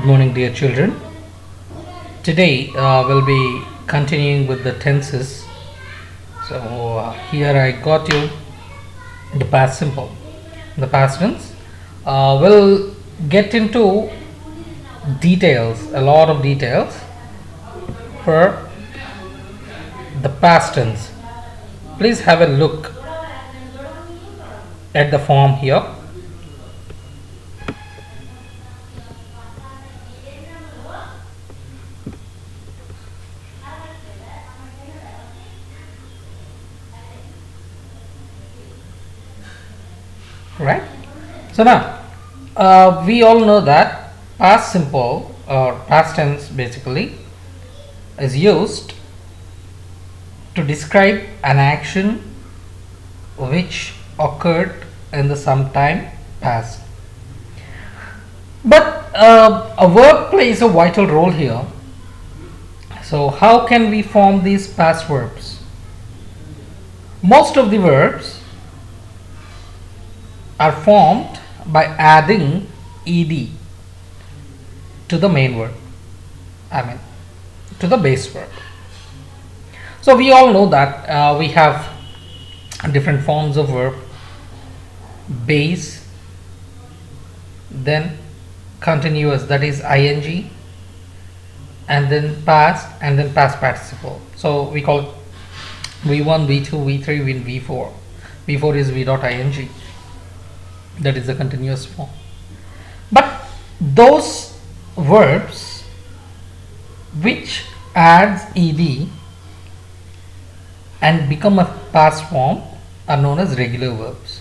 morning, dear children. Today we'll be continuing with the tenses. So here I got you the past simple, the past tense. We'll get into details, a lot of details for the past tense. Please have a look at the form here. Right. So now we all know that past simple or past tense basically is used to describe an action which occurred in the sometime past. But a verb plays a vital role here. So how can we form these past verbs? Most of the verbs are formed by adding ed to the main verb, to the base verb. So we all know that we have different forms of verb: base, then continuous, that is ing, and then past, and then past participle. So we call it v1, v2, v3, v4. v4 is v.ing, that is the continuous form. But those verbs which adds ed and become a past form are known as regular verbs.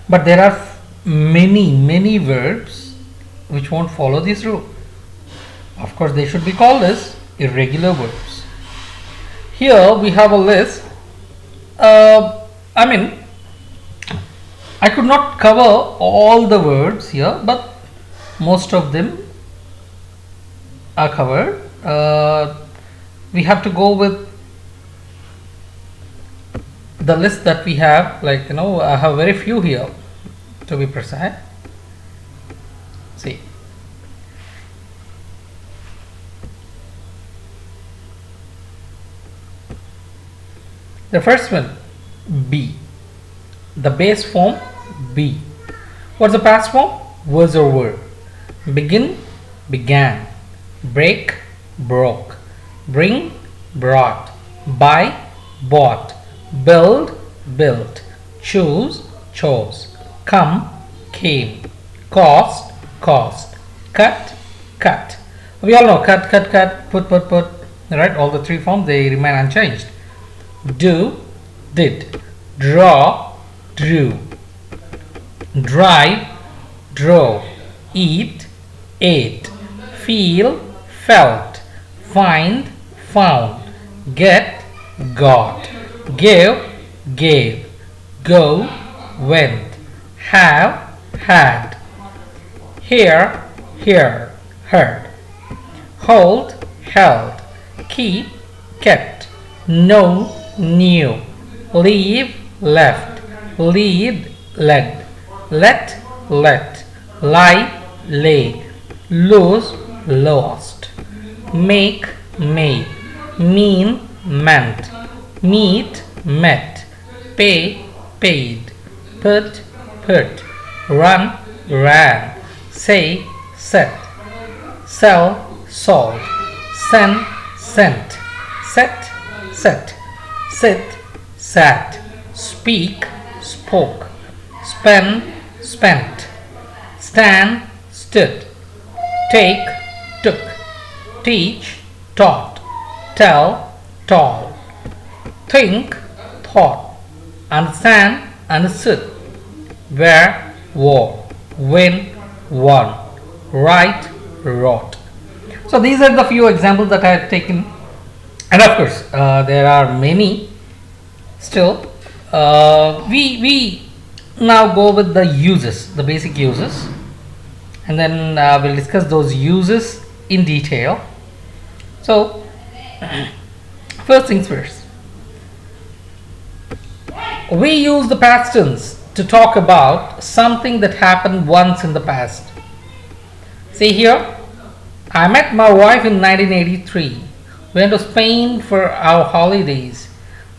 But there are many verbs which won't follow this rule. Of course, they should be called as irregular verbs. Here we have a list. I could not cover all the words here, but most of them are covered. We have to go with the list that we have. I have very few here to be precise. See, the first one, be. The base form, be. What's the past form? Was or were. Begin, began. Break, broke. Bring, brought. Buy, bought. Build, built. Choose, chose. Come, came. Cost, cost. Cut, cut. We all know cut, put. Right? All the three forms, they remain unchanged. Do, did. Draw, drew. Drive, drove. Eat, ate. Feel, felt. Find, found. Get, got. Give, gave. Go, went. Have, had. Hear, heard. Hold, held. Keep, kept. Know, knew. Leave, left. Lead, led. Let, lie, lay. Lose, lost. Make, made. Mean, meant. Meet, met. Pay, paid. Put, run, ran. Say, set. Sell, sold. Send, sent. Set, set. Sit, sat. Speak, spoke. Spend, spent. Stand, stood. Take, took. Teach, taught. Tell, told. Think, thought. Understand, understood. Wear, wore. Win, won. Write, wrote. So these are the few examples that I have taken, and of course there are many still. We now go with the uses, the basic uses, and then we'll discuss those uses in detail. So first things first, we use the past tense to talk about something that happened once in the past. See here, I met my wife in 1983. We went to Spain for our holidays.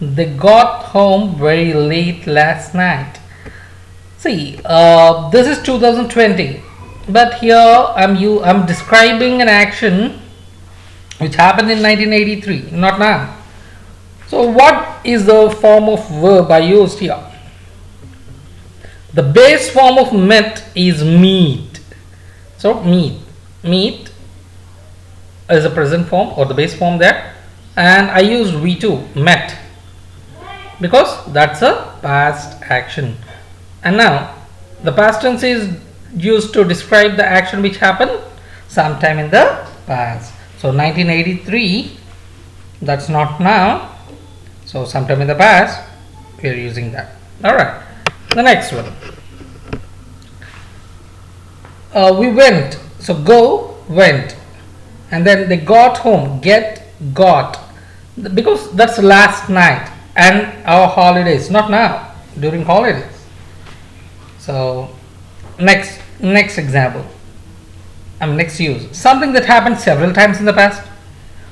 They got home very late last night. See, this is 2020, but here I'm describing an action which happened in 1983, not now. So, what is the form of verb I used here? The base form of met is meet. So, meet is a present form or the base form there, and I used V2 met because that's a past action. And now the past tense is used to describe the action which happened sometime in the past. So 1983, that's not now, so sometime in the past we are using that. Alright, the next one, we went, so go, went, and then they got home, get, got, because that's last night and our holidays, not now, during holidays. So next example, next use, something that happened several times in the past.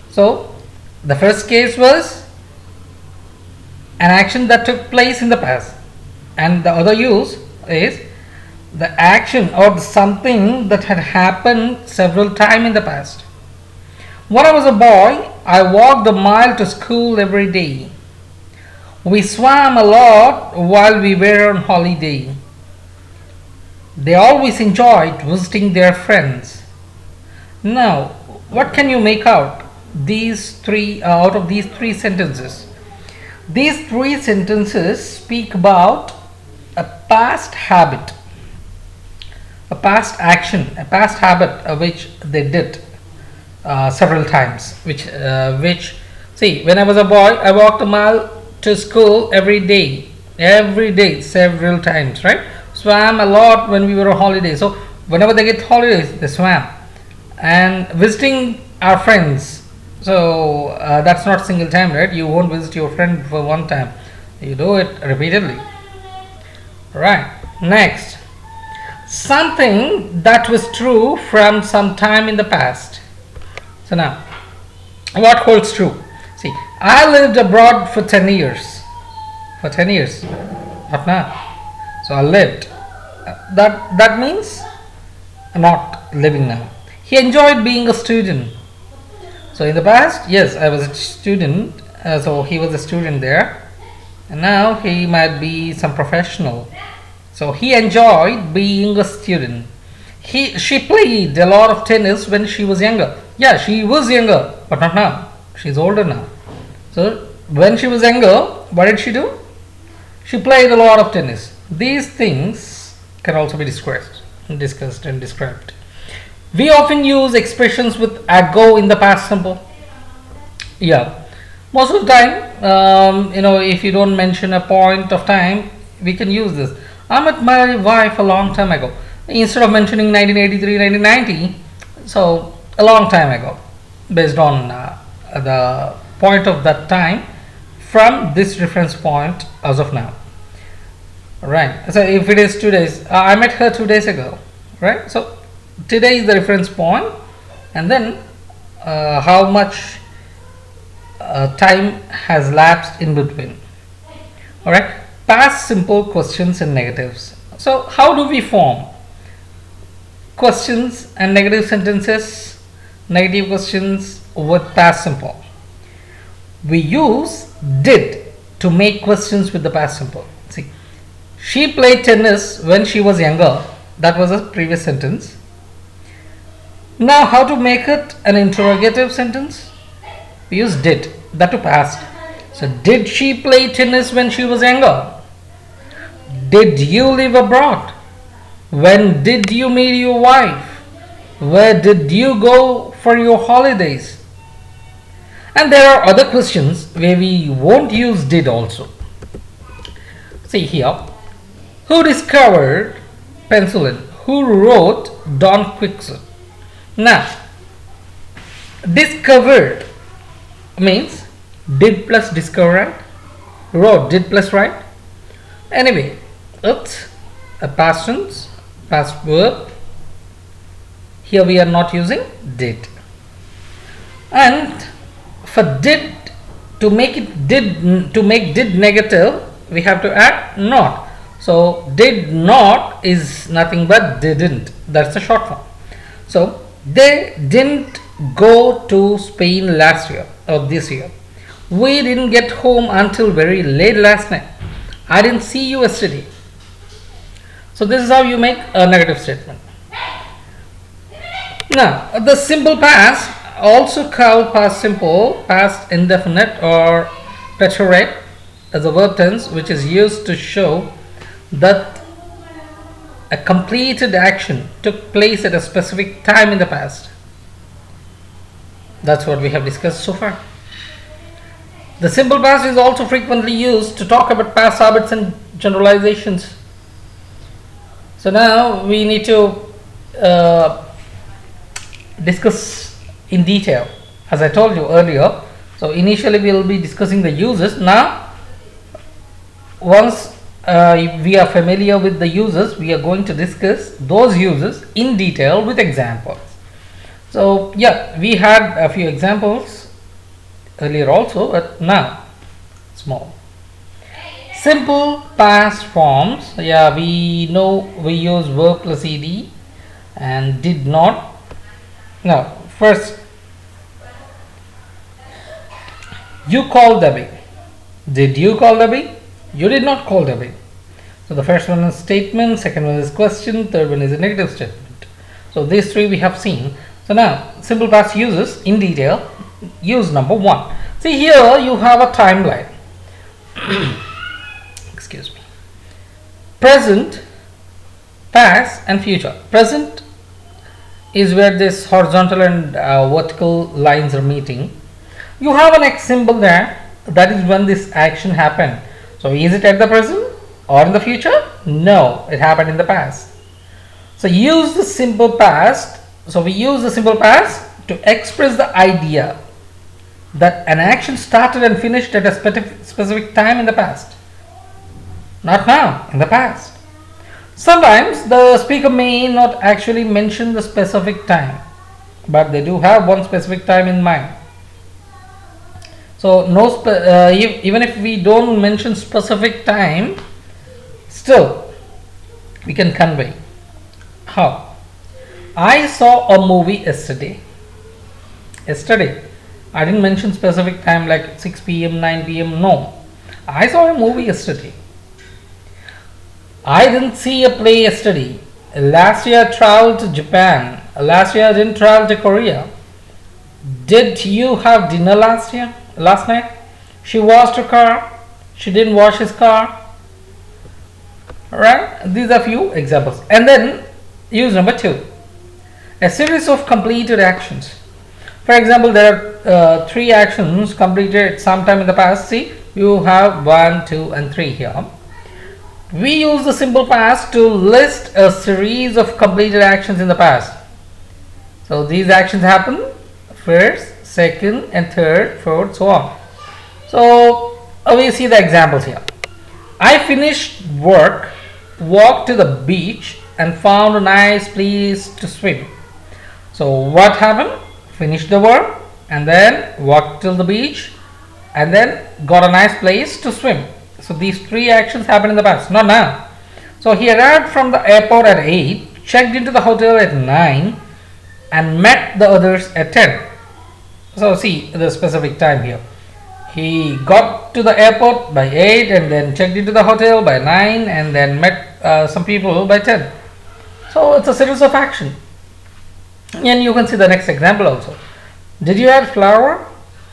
So the first case was an action that took place in the past, and the other use is the action or something that had happened several times in the past. When I was a boy, I walked a mile to school every day. We swam a lot while we were on holiday. They always enjoyed visiting their friends. Now, what can you make out of these three sentences? These three sentences speak about a past habit, a past action, a past habit which they did several times. Which see, when I was a boy, I walked a mile to school every day, several times, right? Swam a lot when we were on holiday. So whenever they get holidays, they swam. And visiting our friends. So that's not single time, right? You won't visit your friend for one time. You do it repeatedly. Right. Next, something that was true from some time in the past. So now, what holds true? See, I lived abroad for 10 years. For 10 years. Not now. So I lived. That means I'm not living now. He enjoyed being a student. So in the past, yes, I was a student. So he was a student there. And now he might be some professional. So he enjoyed being a student. She played a lot of tennis when she was younger. Yeah, she was younger, but not now. She's older now. So when she was younger, what did she do? She played a lot of tennis. These things can also be discussed and described. We often use expressions with ago in the past simple. Yeah, most of the time, if you don't mention a point of time, we can use this. I met my wife a long time ago. Instead of mentioning 1983, 1990, so a long time ago, based on the point of that time from this reference point as of now. Right. So if it is 2 days, I met her 2 days ago. Right. So today is the reference point, and then how much time has lapsed in between. All right. Past simple questions and negatives. So how do we form questions and negative sentences, negative questions with past simple? We use did to make questions with the past simple. See, she played tennis when she was younger. That was a previous sentence. Now how to make it an interrogative sentence? We use did, that to past. So did she play tennis when she was younger? Did you live abroad? When did you meet your wife? Where did you go for your holidays? And there are other questions where we won't use did also. See here, who discovered penicillin? Who wrote Don Quixote? Now, discovered means did plus discover, wrote did plus write. Anyway, it's a past tense, past verb. Here we are not using did. And for did, to make it did, to make did negative, we have to add not. So did not is nothing but didn't. That's the short form. So they didn't go to Spain last year or this year. We didn't get home until very late last night. I didn't see you yesterday. So this is how you make a negative statement. Now the simple past, also called past simple, past indefinite, or preterite as a verb tense, which is used to show that a completed action took place at a specific time in the past. That's what we have discussed so far. The simple past is also frequently used to talk about past habits and generalizations. So now we need to discuss in detail, as I told you earlier. So initially we will be discussing the uses. Now once we are familiar with the uses, we are going to discuss those uses in detail with examples. So yeah, we had a few examples earlier also, but now small. Simple past forms. Yeah, we know we use verb plus ed and did not. Now first, you called Debbie. Did you call Debbie? You did not call Debbie. So the first one is statement, second one is question, third one is a negative statement. So these three we have seen. So now simple past uses in detail. Use number one. See, here you have a timeline. Excuse me. Present, past and future. Present is where this horizontal and vertical lines are meeting. You have an X symbol there. That is when this action happened. So is it at the present or in the future? No, it happened in the past. So use the simple past. So we use the simple past to express the idea that an action started and finished at a specific time in the past. Not now, in the past. Sometimes the speaker may not actually mention the specific time, but they do have one specific time in mind. So no even if we don't mention specific time, still we can convey. How? I saw a movie yesterday. Yesterday. I didn't mention specific time like 6 p.m., 9 p.m. No. I saw a movie yesterday. I didn't see a play yesterday. Last year I traveled to Japan. Last year I didn't travel to Korea. Did you have dinner last night? She washed her car. She didn't wash his car. Alright, these are few examples. And then use number two. A series of completed actions. For example, there are three actions completed sometime in the past. See, you have 1, 2 and 3 here. We use the simple past to list a series of completed actions in the past. So these actions happen first, second and third, fourth, so on. So we see the examples here. I finished work, walked to the beach and found a nice place to swim. So what happened? Finished the work and then walked till the beach and then got a nice place to swim. So these three actions happened in the past, not now. So he arrived from the airport at 8, checked into the hotel at 9 and met the others at 10. So see the specific time here. He got to the airport by 8 and then checked into the hotel by 9 and then met some people by 10. So it's a series of action. And you can see the next example also. Did you add flour,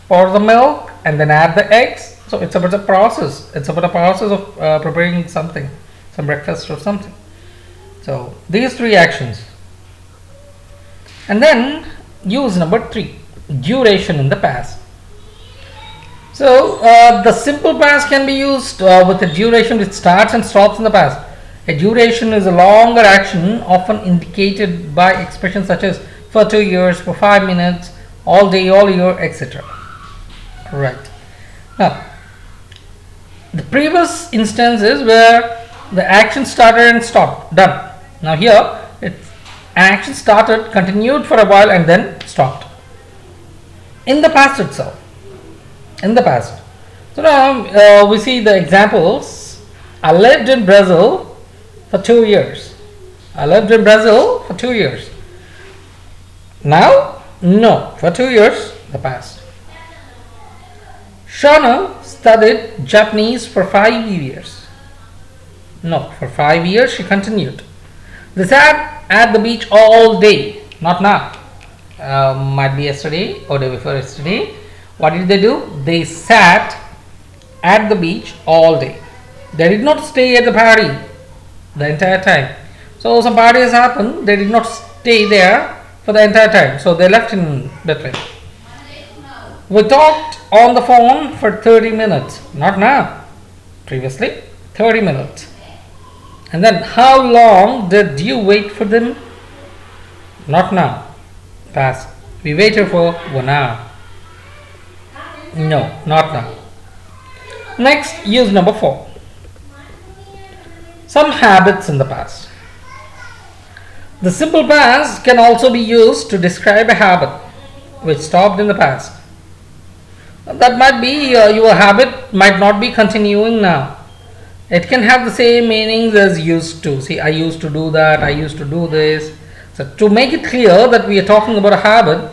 pour the milk and then add the eggs? So it's about a process. It's about a process of preparing something, some breakfast or something. So these three actions. And then use number 3, duration in the past. So the simple past can be used with a duration which starts and stops in the past. A duration is a longer action often indicated by expressions such as for 2 years, for 5 minutes, all day, all year, etc. Right. Now, the previous instance is where the action started and stopped, done. Now here, an action started, continued for a while and then stopped. in the past itself. In the past. So now we see the examples. I lived in Brazil for 2 years. I lived in Brazil for 2 years. Now, no, for 2 years, the past. Shauna studied Japanese for 5 years. No, for 5 years she continued. They sat at the beach all day, not now. Might be yesterday or day before yesterday. What did they do? They sat at the beach all day. They did not stay at the party the entire time. So some parties happened, they did not stay there for the entire time. So they left in between. We talked on the phone for 30 minutes. Not now. Previously, 30 minutes. And then how long did you wait for them? Not now. Past. We waited for 1 hour. No, not now. Next, use number 4. Some habits in the past. The simple past can also be used to describe a habit which stopped in the past. That might be your habit might not be continuing now. It can have the same meanings as used to. See, I used to do that, I used to do this. So to make it clear that we are talking about a habit,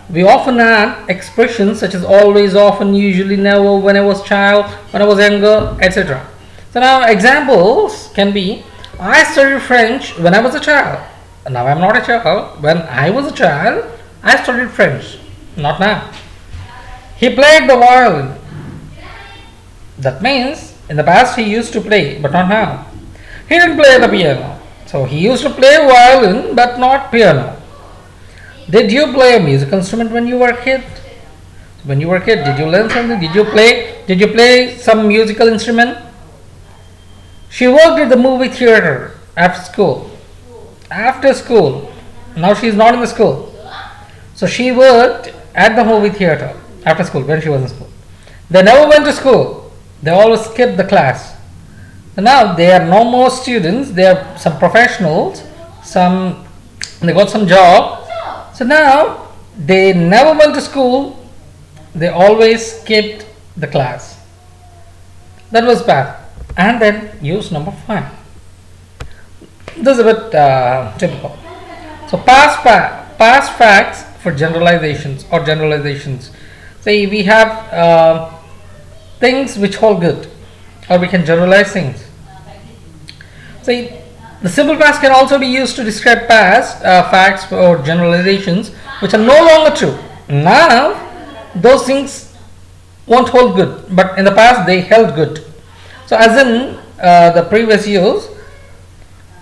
we often add expressions such as always, often, usually, never, when I was child, when I was younger, etc. So now examples can be, I studied French when I was a child. Now I am not a child. When I was a child, I studied French. Not now. He played the violin. That means in the past he used to play, but not now. He didn't play the piano. So he used to play violin, but not piano. Did you play a musical instrument when you were a kid? When you were a kid, did you learn something? Did you play some musical instrument? She worked at the movie theater after school. After school. Now she is not in the school. So she worked at the movie theater after school when she was in school. They never went to school. They always skipped the class. So now they are no more students. They are some professionals. They got some job. So now they never went to school. They always skipped the class. That was bad. And then use number 5. This is a bit typical. So past facts for generalizations or generalizations. Say we have things which hold good, or we can generalize things. Say the simple past can also be used to describe past facts or generalizations which are no longer true. Now those things won't hold good, but in the past they held good. So as in the previous use,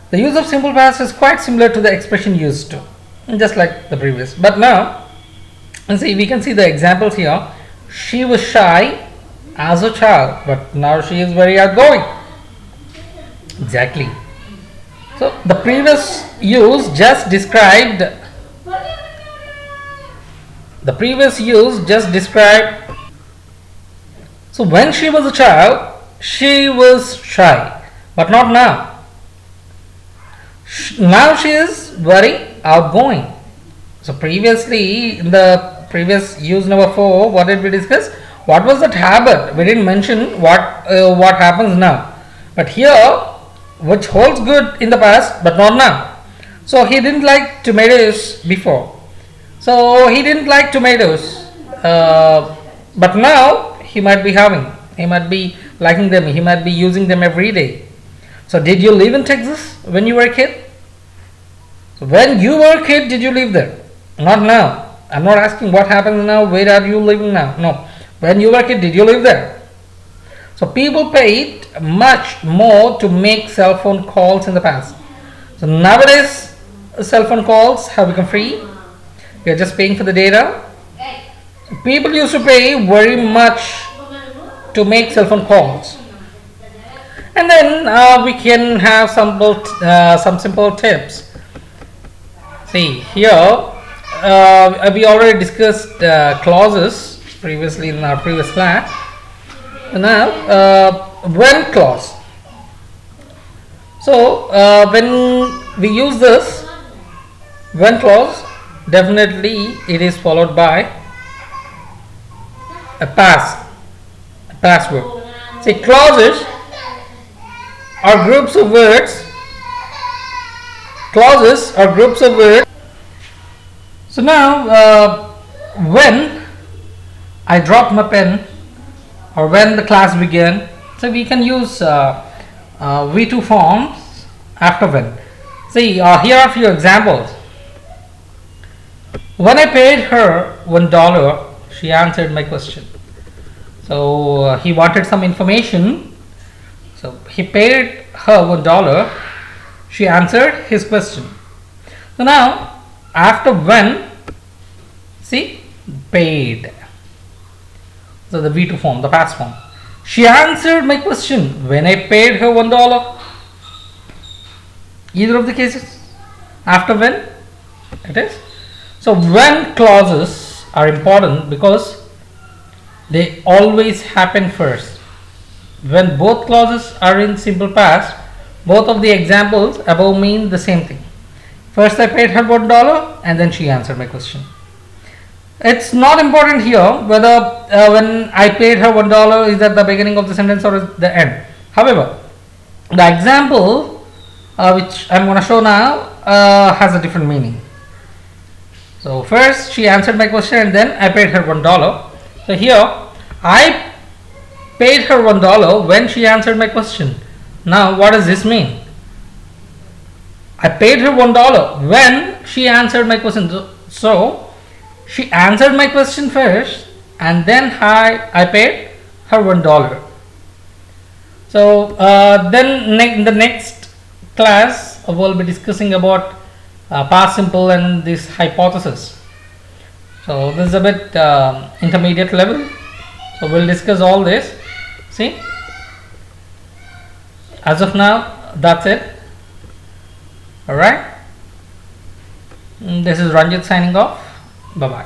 the use of simple past is quite similar to the expression used to, just like the previous. But now, see, we can see the examples here. She was shy as a child, but now she is very outgoing. Exactly. So the previous use just described. So when she was a child, she was shy, but not now. Now she is very outgoing. So previously, in the previous use number 4, what did we discuss? What was that habit? We didn't mention what happens now. But here, which holds good in the past, but not now. So he didn't like tomatoes before. So he didn't like tomatoes, but now he might be having. He might be liking them. He might be using them every day. So did you live in Texas when you were a kid? So when you were a kid, did you live there? Not now. I'm not asking what happens now. Where are you living now? No. When you were a kid, did you live there? So people paid much more to make cell phone calls in the past. So nowadays, cell phone calls have become free. You're just paying for the data. So people used to pay very much to make cell phone calls. And then we can have some simple tips. See here, we already discussed clauses previously in our previous class. And now, when clause. So when we use this when clause, definitely it is followed by a past verb. See, clauses are groups of words. Clauses are groups of words. So now, when I dropped my pen, or when the class began, so we can use V2 forms after when. See, here are a few examples. When I paid her $1, she answered my question. So he wanted some information. So he paid her $1. She answered his question. So now, after when, see, paid. So the V2 form, the past form. She answered my question when I paid her $1. Either of the cases. After when, it is. So when clauses are important because they always happen first. When both clauses are in simple past, both of the examples above mean the same thing. First I paid her $1 and then she answered my question. It's not important here whether when I paid her $1 is at the beginning of the sentence or at the end. However, the example which I'm going to show now has a different meaning. So first she answered my question and then I paid her $1. So here I paid her $1 when she answered my question. Now what does this mean? I paid her $1 when she answered my question. So she answered my question first and then I paid her $1. So then in the next class we'll be discussing about past simple and this hypothesis. So this is a bit intermediate level. So we'll discuss all this. See, as of now, that's it. All right. This is Ranjit signing off. Bye bye.